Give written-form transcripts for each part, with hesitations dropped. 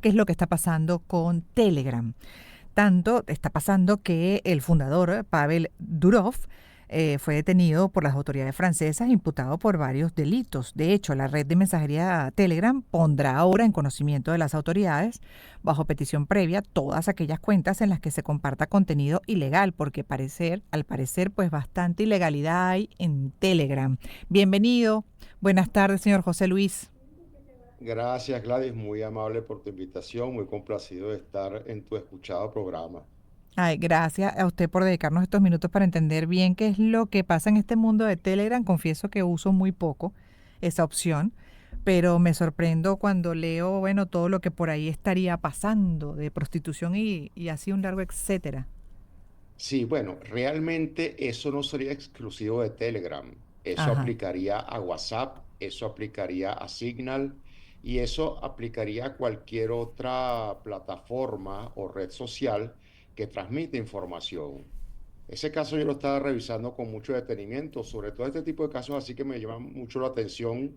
qué es lo que está pasando con Telegram. Tanto está pasando que el fundador, Pavel Durov, fue detenido por las autoridades francesas imputado por varios delitos. De hecho, la red de mensajería Telegram pondrá ahora en conocimiento de las autoridades, bajo petición previa, todas aquellas cuentas en las que se comparta contenido ilegal, porque al parecer, pues bastante ilegalidad hay en Telegram. Bienvenido. Buenas tardes, señor José Luis. Gracias, Gladys, muy amable por tu invitación, muy complacido de estar en tu escuchado programa. Ay, gracias a usted por dedicarnos estos minutos para entender bien qué es lo que pasa en este mundo de Telegram. Confieso que uso muy poco esa opción, pero me sorprendo cuando leo, bueno, todo lo que por ahí estaría pasando de prostitución y así un largo etcétera. Sí, bueno, realmente eso no sería exclusivo de Telegram. Eso Ajá. aplicaría a WhatsApp, eso aplicaría a Signal y eso aplicaría a cualquier otra plataforma o red social que transmite información. Ese caso yo lo estaba revisando con mucho detenimiento, sobre todo este tipo de casos así que me llaman mucho la atención.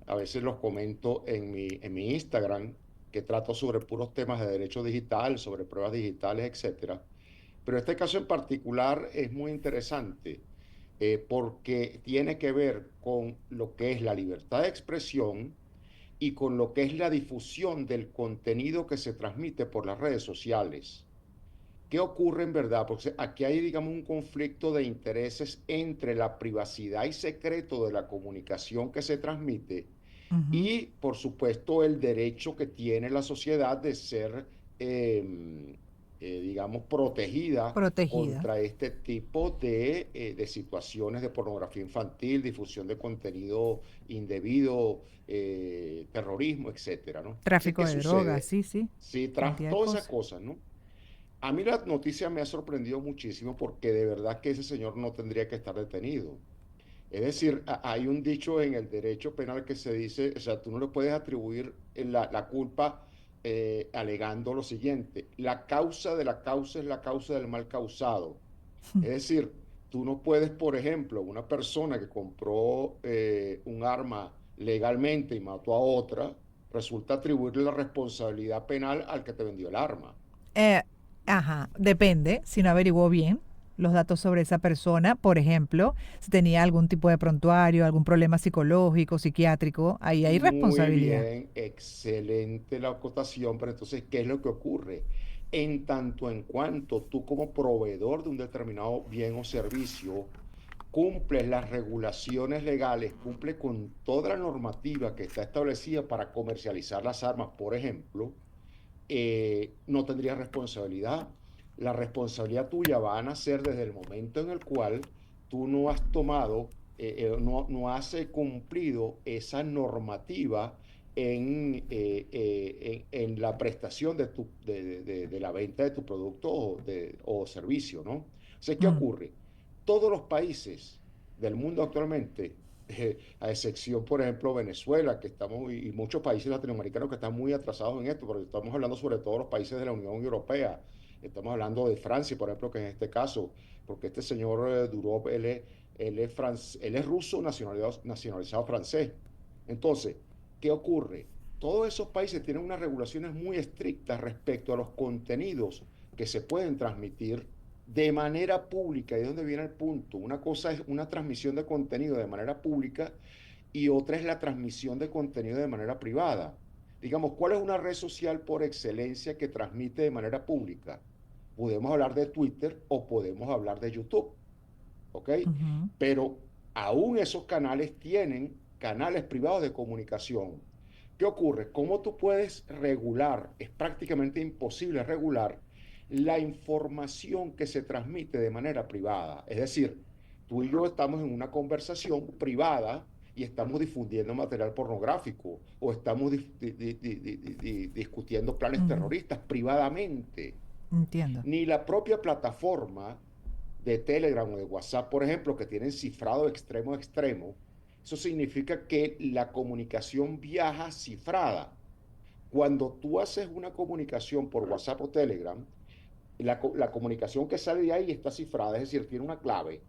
A veces los comento en mi Instagram, que trato sobre puros temas de derecho digital, sobre pruebas digitales, etcétera. Pero este caso en particular es muy interesante porque tiene que ver con lo que es la libertad de expresión y con lo que es la difusión del contenido que se transmite por las redes sociales. ¿Qué ocurre en verdad? Porque aquí hay, digamos, un conflicto de intereses entre la privacidad y secreto de la comunicación que se transmite Ujú. y, por supuesto, el derecho que tiene la sociedad de ser, digamos, protegida Protegida. contra este tipo de situaciones de pornografía infantil, difusión de contenido indebido, terrorismo, etcétera, ¿no? Entonces, Tráfico ¿qué de drogas, sucede? sí, sí. Si tras Cantidad de todas esas cosas. cosas, ¿no? A mí la noticia me ha sorprendido muchísimo porque de verdad que ese señor no tendría que estar detenido. Es decir, hay un dicho en el derecho penal que se dice, o sea, tú no le puedes atribuir la culpa alegando lo siguiente: la causa de la causa es la causa del mal causado. Es decir, tú no puedes, por ejemplo, una persona que compró un arma legalmente y mató a otra, resulta atribuirle la responsabilidad penal al que te vendió el arma. Eh, ajá, depende, si no averiguó bien los datos sobre esa persona, por ejemplo, si tenía algún tipo de prontuario, algún problema psicológico, psiquiátrico, ahí hay Muy responsabilidad. bien, excelente la acotación, pero entonces, ¿qué es lo que ocurre? En tanto en cuanto tú como proveedor de un determinado bien o servicio cumples las regulaciones legales, cumple con toda la normativa que está establecida para comercializar las armas, por ejemplo, no tendrías responsabilidad. La responsabilidad tuya va a nacer desde el momento en el cual tú no has tomado, no has cumplido esa normativa en la prestación de la venta de tu producto o servicio, ¿no? O sea, ¿qué Mm. ocurre? Todos los países del mundo actualmente, a excepción, por ejemplo, Venezuela, que estamos, y muchos países latinoamericanos que están muy atrasados en esto, porque estamos hablando sobre todo los países de la Unión Europea, estamos hablando de Francia, por ejemplo, que en este caso, porque este señor Durov, él es ruso nacionalizado francés. Entonces, ¿qué ocurre? Todos esos países tienen unas regulaciones muy estrictas respecto a los contenidos que se pueden transmitir de manera pública. ¿Y de dónde viene el punto? Una cosa es una transmisión de contenido de manera pública y otra es la transmisión de contenido de manera privada. Digamos, ¿cuál es una red social por excelencia que transmite de manera pública? Podemos hablar de Twitter o podemos hablar de YouTube, ¿ok? Ujú. Pero aún esos canales tienen canales privados de comunicación. ¿Qué ocurre? ¿Cómo tú puedes regular? Es prácticamente imposible regular la información que se transmite de manera privada. Es decir, tú y yo estamos en una conversación privada y estamos difundiendo material pornográfico o estamos discutiendo planes Ujú. terroristas privadamente. Entiendo. Ni la propia plataforma de Telegram o de WhatsApp, por ejemplo, que tienen cifrado extremo a extremo, eso significa que la comunicación viaja cifrada. Cuando tú haces una comunicación por WhatsApp o Telegram, la comunicación que sale de ahí está cifrada, es decir, tiene una clave.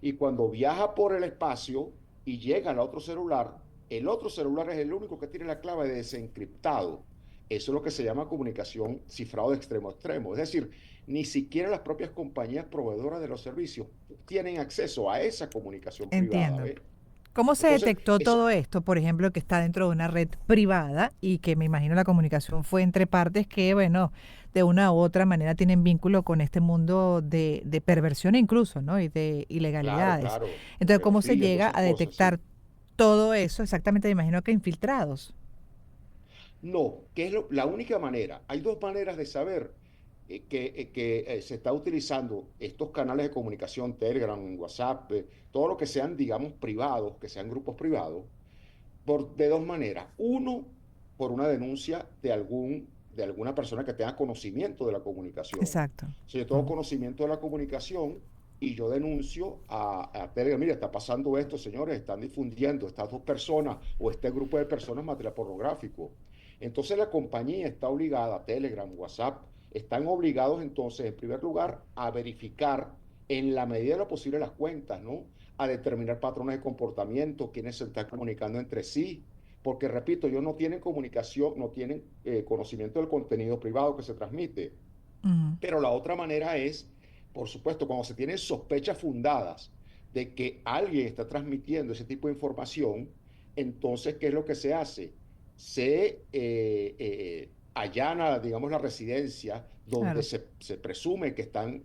Y cuando viaja por el espacio y llega al otro celular, el otro celular es el único que tiene la clave de desencriptado. Eso es lo que se llama comunicación cifrado de extremo a extremo. Es decir, ni siquiera las propias compañías proveedoras de los servicios tienen acceso a esa comunicación privada, Entiendo. ¿ves? ¿Cómo se Entonces, detectó eso, todo esto? Por ejemplo, que está dentro de una red privada y que me imagino la comunicación fue entre partes que, bueno, de una u otra manera tienen vínculo con este mundo de perversión incluso, ¿no? Y de claro, ilegalidades. claro, de Entonces, ¿cómo se pedofilia y todas llega esas a cosas, sí. detectar todo eso? Exactamente, me imagino que infiltrados. No, que es la única manera. Hay dos maneras de saber que se está utilizando estos canales de comunicación, Telegram, WhatsApp, todo lo que sean, digamos, privados, que sean grupos privados, de dos maneras. Uno, por una denuncia de alguna persona que tenga conocimiento de la comunicación. Exacto. Si yo tengo Mm. conocimiento de la comunicación y yo denuncio a Telegram, mira, está pasando esto, señores, están difundiendo estas dos personas o este grupo de personas material pornográfico. Entonces la compañía está obligada, Telegram, WhatsApp, están obligados entonces, en primer lugar, a verificar en la medida de lo posible las cuentas, ¿no? A determinar patrones de comportamiento, quiénes se están comunicando entre sí, porque repito, ellos no tienen comunicación, no tienen conocimiento del contenido privado que se transmite. Mm. Pero la otra manera es, por supuesto, cuando se tienen sospechas fundadas de que alguien está transmitiendo ese tipo de información, entonces, ¿qué es lo que se hace? Se allana, digamos, la residencia donde Claro. se presume que están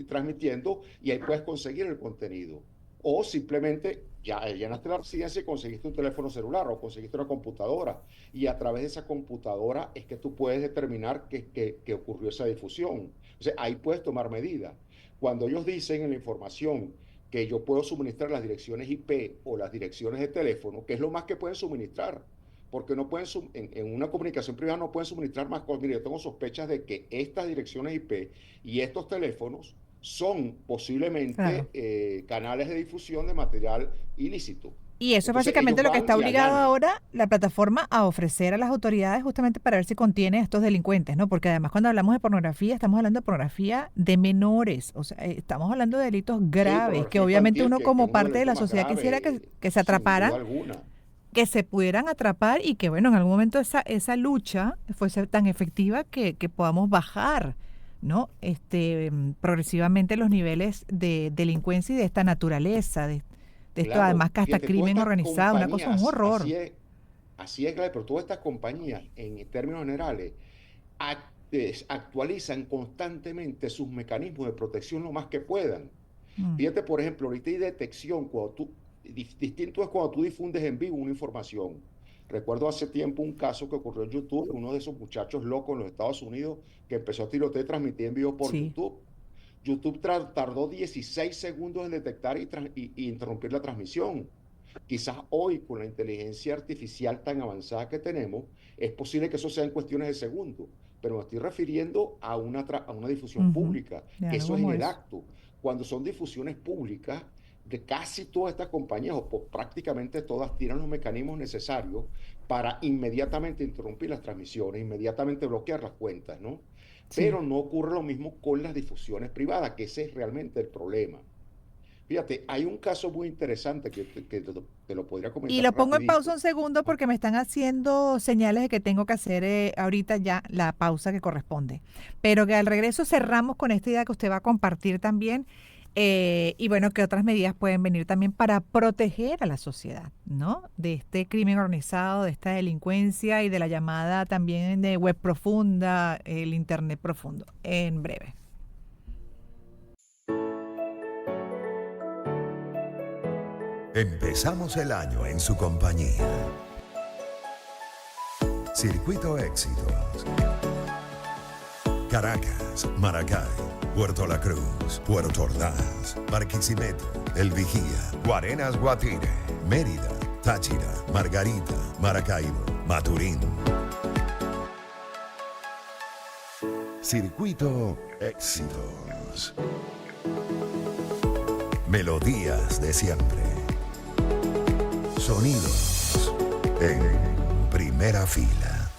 transmitiendo y ahí puedes conseguir el contenido. O simplemente ya llenaste la residencia y conseguiste un teléfono celular o conseguiste una computadora. Y a través de esa computadora es que tú puedes determinar que ocurrió esa difusión. O sea, ahí puedes tomar medidas. Cuando ellos dicen en la información que yo puedo suministrar las direcciones IP o las direcciones de teléfono, que es lo más que pueden suministrar, porque no pueden, en una comunicación privada no pueden suministrar más cosas. Mire, yo tengo sospechas de que estas direcciones IP y estos teléfonos son Claro. posiblemente canales de difusión de material ilícito. Y eso es Entonces ellos básicamente lo que van está y obligado allanan. ahora la plataforma a ofrecer a las autoridades justamente para ver si contiene a estos delincuentes, ¿no? Porque además cuando hablamos de pornografía, estamos hablando de pornografía de menores, o sea, estamos hablando de delitos Sí, graves, que pornografía obviamente infantil, uno que es como uno de los parte de delitos la más sociedad quisiera graves, que se sin duda atraparan, alguna. que se pudieran atrapar y que, bueno, en algún momento esa lucha fuese tan efectiva que podamos bajar, ¿no? Progresivamente los niveles de delincuencia y de esta naturaleza, de esto además Claro, que hasta fíjate, todas crimen estas organizado, una cosa, un compañías, horror. así es, Gladys, pero todas estas compañías, en términos generales, actualizan constantemente sus mecanismos de protección lo más que puedan. Mm. Fíjate, por ejemplo, ahorita hay detección, distinto es cuando tú difundes en vivo una información. Recuerdo hace tiempo un caso que ocurrió en YouTube, uno de esos muchachos locos en los Estados Unidos que empezó a tirotear y transmitir en vivo por Sí, YouTube. YouTube tardó 16 segundos en detectar y interrumpir la transmisión. Quizás hoy, con la inteligencia artificial tan avanzada que tenemos, es posible que eso sea en cuestiones de segundos, pero me estoy refiriendo a una difusión ujú, pública, de que algo eso es en como el eso. acto. Cuando son difusiones públicas, de casi todas estas compañías, o prácticamente todas, tienen los mecanismos necesarios para inmediatamente interrumpir las transmisiones, inmediatamente bloquear las cuentas, ¿no? Sí. Pero no ocurre lo mismo con las difusiones privadas, que ese es realmente el problema. Fíjate, hay un caso muy interesante que te lo podría Y comentar lo pongo en pausa rapidito. un segundo porque me están haciendo señales de que tengo que hacer ahorita ya la pausa que corresponde. Pero que al regreso cerramos con esta idea que usted va a compartir también. Y bueno, que otras medidas pueden venir también para proteger a la sociedad, ¿no? De este crimen organizado, de esta delincuencia y de la llamada también de web profunda, el internet profundo. En breve. Empezamos el año en su compañía. Circuito Éxitos. Caracas, Maracay, Puerto La Cruz, Puerto Ordaz, Barquisimeto, El Vigía, Guarenas Guatire, Mérida, Táchira, Margarita, Maracaibo, Maturín. Circuito Éxitos. Melodías de siempre. Sonidos en primera fila.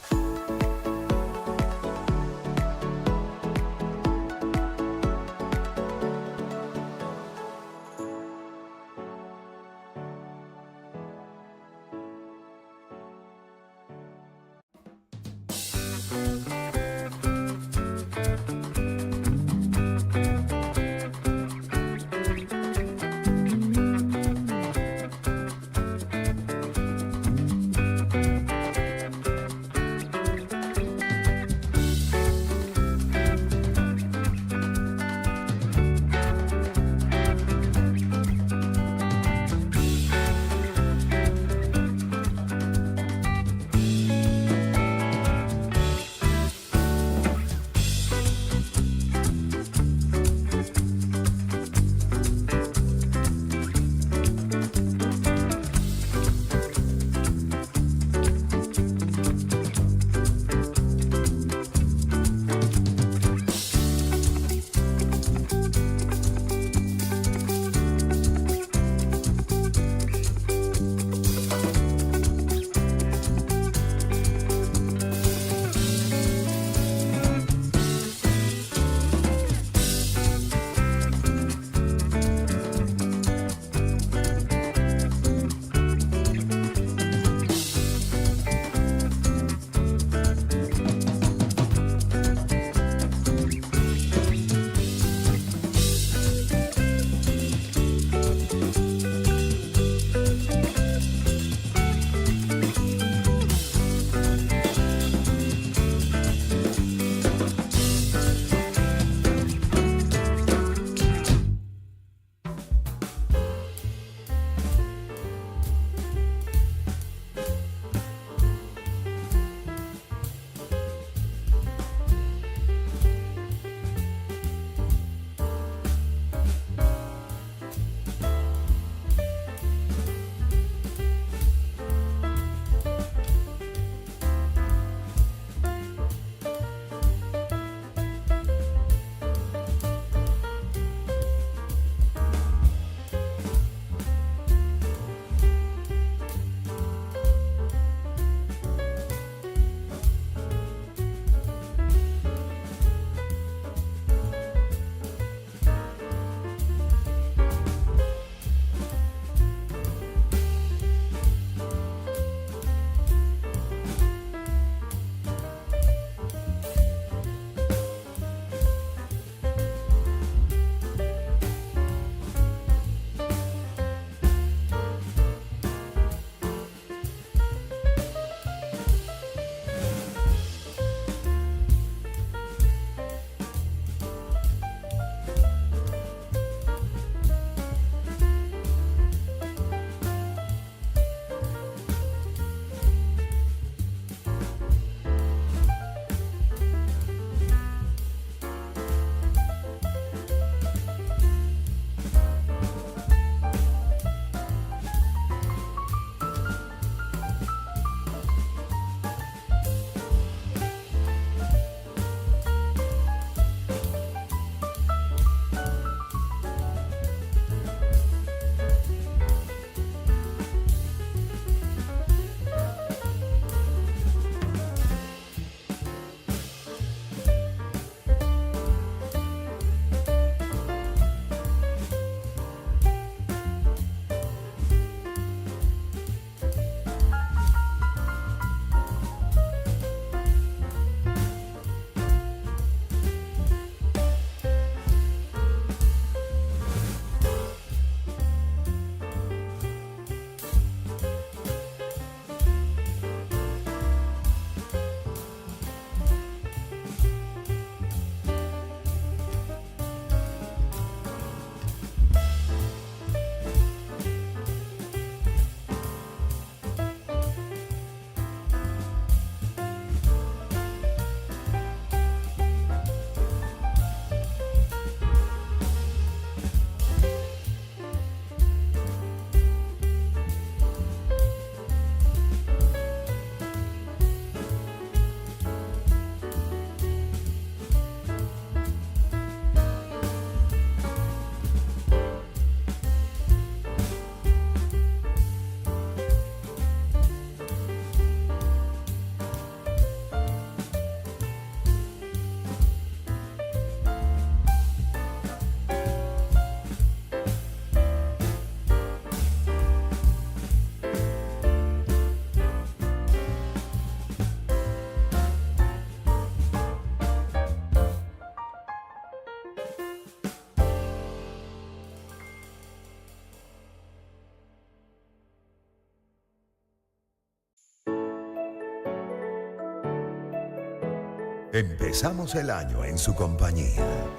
Empezamos el año en su compañía.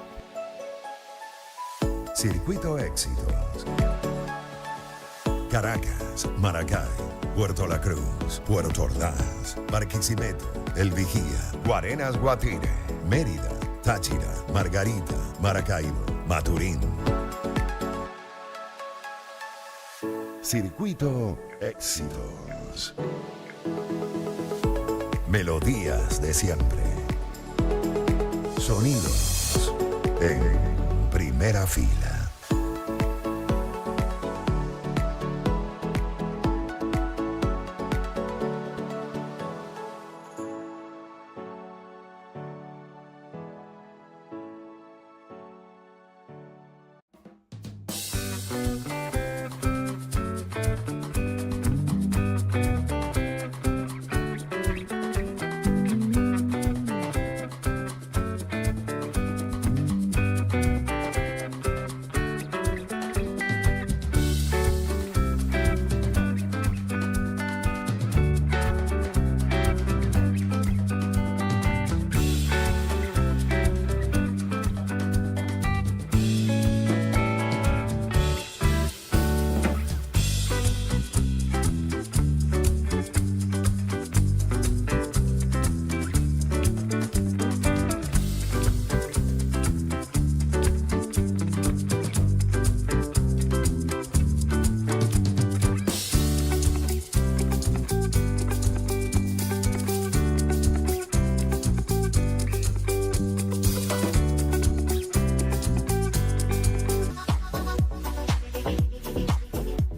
Circuito Éxitos. Caracas, Maracay, Puerto La Cruz, Puerto Ordaz, Barquisimeto, El Vigía, Guarenas Guatire, Mérida, Táchira, Margarita, Maracaibo, Maturín. Circuito Éxitos. Melodías de siempre. Sonidos en primera fila.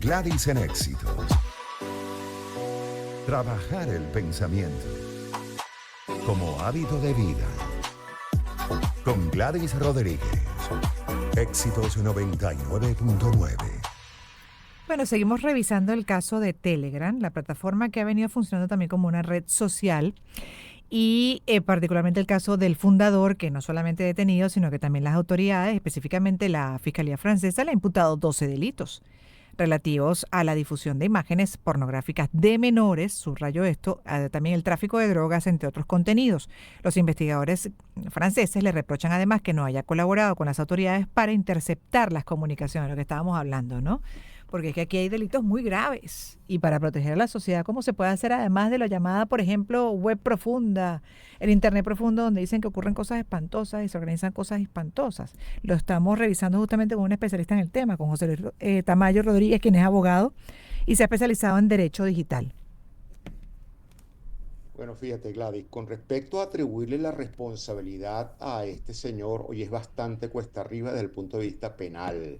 Gladys en Éxitos. Trabajar el pensamiento como hábito de vida. Con Gladys Rodríguez. Éxitos 99.9. Bueno, seguimos revisando el caso de Telegram, la plataforma que ha venido funcionando también como una red social. Y particularmente el caso del fundador, que no solamente detenido, sino que también las autoridades, específicamente la Fiscalía francesa, le ha imputado 12 delitos relativos a la difusión de imágenes pornográficas de menores, subrayo esto, también el tráfico de drogas, entre otros contenidos. Los investigadores franceses le reprochan además que no haya colaborado con las autoridades para interceptar las comunicaciones, de lo que estábamos hablando, ¿no? Porque es que aquí hay delitos muy graves y para proteger a la sociedad, ¿cómo se puede hacer además de la llamada, por ejemplo, web profunda, el Internet profundo, donde dicen que ocurren cosas espantosas y se organizan cosas espantosas? Lo estamos revisando justamente con un especialista en el tema, con José Luis Tamayo Rodríguez, quien es abogado y se ha especializado en Derecho Digital. Bueno, fíjate, Gladys, con respecto a atribuirle la responsabilidad a este señor, hoy es bastante cuesta arriba desde el punto de vista penal.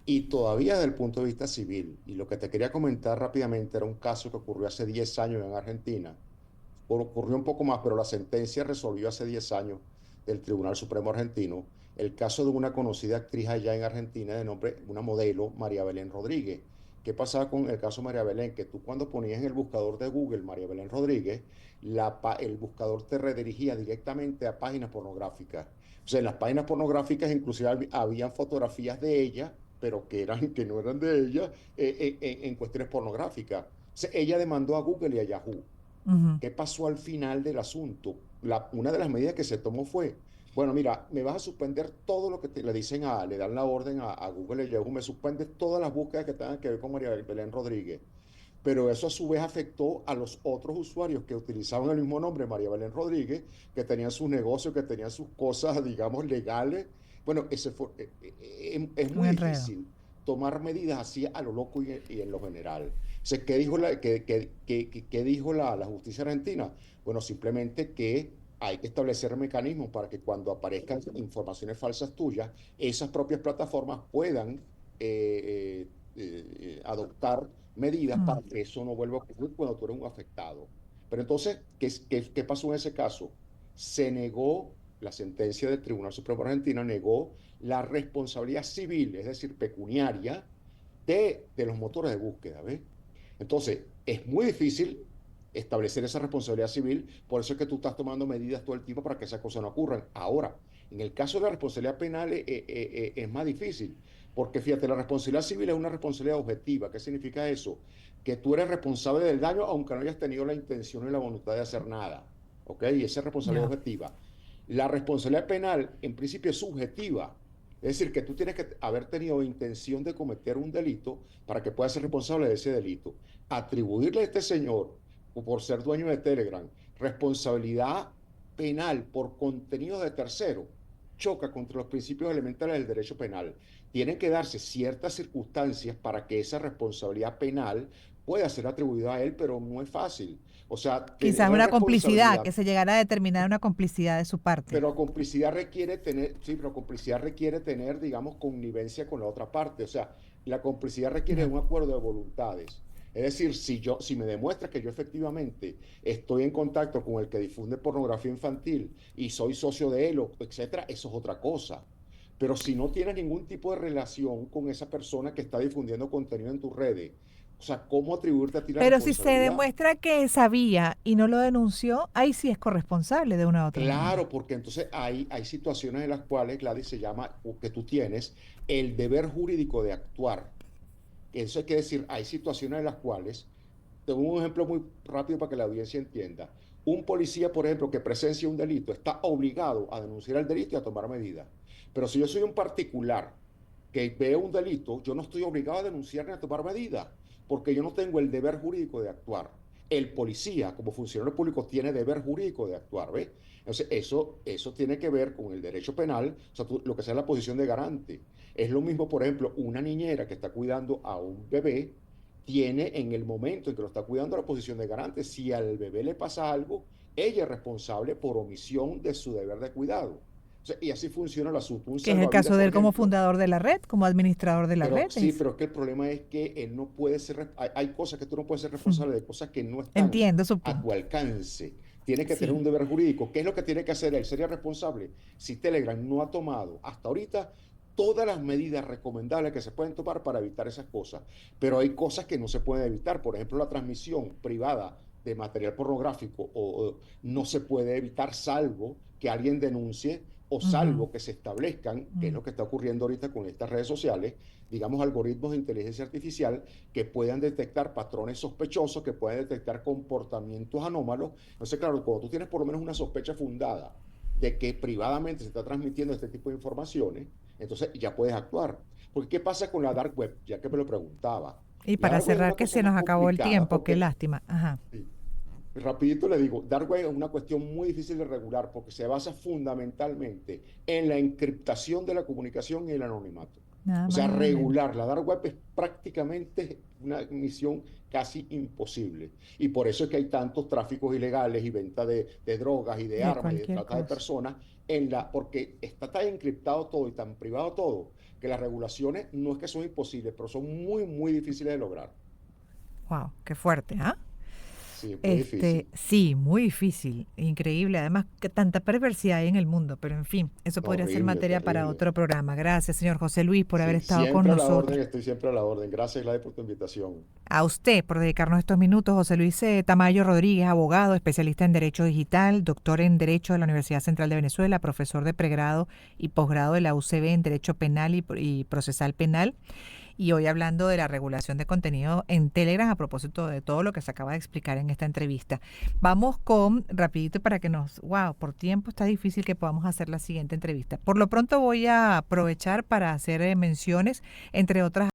Y todavía desde el punto de vista civil. Y lo que te quería comentar rápidamente era un caso que ocurrió hace 10 años en Argentina. Ocurrió un poco más, pero la sentencia resolvió hace 10 años del Tribunal Supremo Argentino el caso de una conocida actriz allá en Argentina de nombre, una modelo, María Belén Rodríguez. ¿Qué pasaba con el caso María Belén? Que tú cuando ponías en el buscador de Google María Belén Rodríguez, el buscador te redirigía directamente a páginas pornográficas. O sea, en las páginas pornográficas inclusive habían fotografías de ella, pero que no eran de ella, en cuestiones pornográficas. O sea, ella demandó a Google y a Yahoo. ¿Qué pasó al final del asunto? Una de las medidas que se tomó fue, bueno, mira, me vas a suspender todo lo que le dicen le dan la orden a Google y a Yahoo, me suspendes todas las búsquedas que tengan que ver con María Belén Rodríguez. Pero eso a su vez afectó a los otros usuarios que utilizaban el mismo nombre, María Belén Rodríguez, que tenían sus negocios, que tenían sus cosas, digamos, legales. Bueno, es muy difícil tomar medidas así a lo loco y en lo general. O sea, ¿qué dijo la justicia argentina? Bueno, simplemente que hay que establecer mecanismos para que cuando aparezcan informaciones falsas tuyas, esas propias plataformas puedan adoptar medidas para que eso no vuelva a ocurrir cuando tú eres un afectado. Pero entonces, ¿qué pasó en ese caso? Se negó, la sentencia del Tribunal Supremo Argentino negó la responsabilidad civil, es decir, pecuniaria, de los motores de búsqueda, ¿ves? Entonces, es muy difícil establecer esa responsabilidad civil, por eso es que tú estás tomando medidas todo el tiempo para que esas cosas no ocurran. Ahora, en el caso de la responsabilidad penal es más difícil, porque fíjate, la responsabilidad civil es una responsabilidad objetiva. ¿Qué significa eso? Que tú eres responsable del daño aunque no hayas tenido la intención y la voluntad de hacer nada. ¿ok? Y esa es responsabilidad Ya. objetiva. La responsabilidad penal, en principio, es subjetiva. Es decir, que tú tienes que haber tenido intención de cometer un delito para que puedas ser responsable de ese delito. Atribuirle a este señor, o por ser dueño de Telegram, responsabilidad penal por contenido de tercero, choca contra los principios elementales del derecho penal. Tienen que darse ciertas circunstancias para que esa responsabilidad penal pueda ser atribuida a él, pero no es fácil. O sea, Quizás tener una complicidad, responsabilidad, que se llegara a determinar una complicidad de su parte. pero complicidad requiere tener, sí, pero complicidad requiere tener, digamos, connivencia con la otra parte. O sea, la complicidad requiere Ya. un acuerdo de voluntades. Es decir, si me demuestra que yo efectivamente estoy en contacto con el que difunde pornografía infantil y soy socio de él, etcétera, eso es otra cosa. Pero si no tienes ningún tipo de relación con esa persona que está difundiendo contenido en tus redes, o sea, ¿cómo atribuirte a ti la Pero si se responsabilidad? demuestra que sabía y no lo denunció, ahí sí es corresponsable de una u otra manera. Claro, porque entonces hay situaciones en las cuales, Gladys, se llama, o que tú tienes el deber jurídico de actuar. Eso quiere decir, hay situaciones en las cuales, tengo un ejemplo muy rápido para que la audiencia entienda. Un policía, por ejemplo, que presencia un delito, está obligado a denunciar el delito y a tomar medidas. Pero si yo soy un particular que veo un delito, yo no estoy obligado a denunciar ni a tomar medidas, porque yo no tengo el deber jurídico de actuar. El policía, como funcionario público, tiene deber jurídico de actuar, ¿ves? Entonces, eso tiene que ver con el derecho penal, o sea, lo que sea la posición de garante. Es lo mismo, por ejemplo, una niñera que está cuidando a un bebé, tiene en el momento en que lo está cuidando la posición de garante. Si al bebé le pasa algo, ella es responsable por omisión de su deber de cuidado. O sea, y así funciona el asunto. Un Que es el salvavidas, caso de por él como ejemplo. fundador de la red, como administrador de la Pero red. sí, pero es que el problema es que él no puede ser, hay cosas que tú no puedes ser responsable de cosas que no están Entiendo su a tu punto. alcance. Tiene que tener Sí. un deber jurídico. ¿Qué es lo que tiene que hacer él? Sería responsable si Telegram no ha tomado hasta ahorita todas las medidas recomendables que se pueden tomar para evitar esas cosas. Pero hay cosas que no se pueden evitar. Por ejemplo, la transmisión privada de material pornográfico no se puede evitar salvo que alguien denuncie o Ujú. salvo que se establezcan, que es Mm. lo que está ocurriendo ahorita con estas redes sociales, digamos, algoritmos de inteligencia artificial que puedan detectar patrones sospechosos, que puedan detectar comportamientos anómalos. Entonces, claro, cuando tú tienes por lo menos una sospecha fundada de que privadamente se está transmitiendo este tipo de informaciones, entonces ya puedes actuar. Porque ¿qué pasa con la dark web? Ya que me lo preguntaba. Y La para dark web es cerrar, una que cosa se muy nos acabó el complicada tiempo, qué porque, lástima. Ajá. sí, rapidito le digo, dark web es una cuestión muy difícil de regular porque se basa fundamentalmente en la encriptación de la comunicación y el anonimato. Nada O más sea, y nada menos. regular la dark web es prácticamente una misión casi imposible. Y por eso es que hay tantos tráficos ilegales y venta de drogas y de De armas y de cualquier trata de cosa. personas porque está tan encriptado todo y tan privado todo que las regulaciones no es que son imposibles, pero son muy, muy difíciles de lograr. Wow, qué fuerte, ¿ah? Sí, muy difícil. Sí, muy difícil, increíble. Además, que tanta perversidad hay en el mundo, pero en fin, eso podría ser Horrible, materia para terrible. otro programa. Gracias, señor José Luis, por haber Sí, estado con siempre a la orden, nosotros. estoy siempre a la orden. Gracias, Gladys, por tu invitación. A usted por dedicarnos estos minutos, José Luis Tamayo Rodríguez, abogado, especialista en Derecho Digital, doctor en Derecho de la Universidad Central de Venezuela, profesor de pregrado y posgrado de la UCB en Derecho Penal y Procesal Penal. Y hoy hablando de la regulación de contenido en Telegram a propósito de todo lo que se acaba de explicar en esta entrevista. Vamos con, rapidito para que wow, por tiempo está difícil que podamos hacer la siguiente entrevista. Por lo pronto voy a aprovechar para hacer menciones, entre otras